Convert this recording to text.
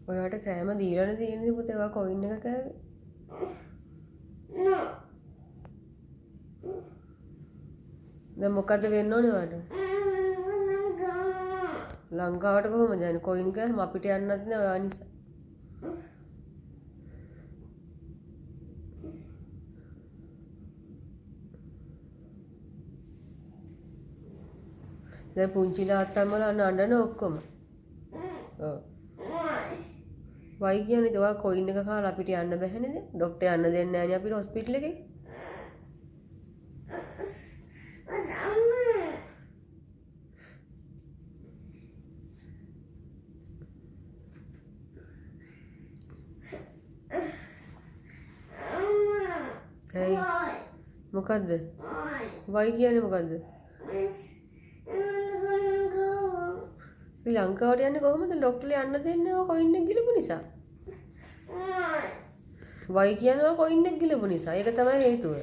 ඔයාට කෑම දීලානේ තියෙන්නේ පුතේ. ඔයා කොයින් එක කෑවේ? දැන් මොකද්ද වෙන්න ඕනේ ඔයාට? ලංකාවට කොහොමද යන්නේ? කොයින් කෑම අපිට යන්නත් නෑ ඔයා නිසා. දැන් පුංචිලා අත්තම්මලා නඩන ඔක්කොම. ඔව්. වයි කියන්නේ ඔයා කොයින් එක කාලා අපිට යන්න බැහැ නේද? ડોක්ටර් යන්න දෙන්නේ නැහැ නේ අපිට හොස්පිටල් එකේ. Hey. මොකද්ද? වයි කියන්නේ මොකද්ද? ලංකාවට යන්නේ කොහොමද? ડોක්ටර්ලා යන්න දෙන්නේ ඔය කොයින් එක ගිලපු නිසා. වයි කියනවා කොයින් එක ගිලපු නිසා. ඒක තමයි හේතුව.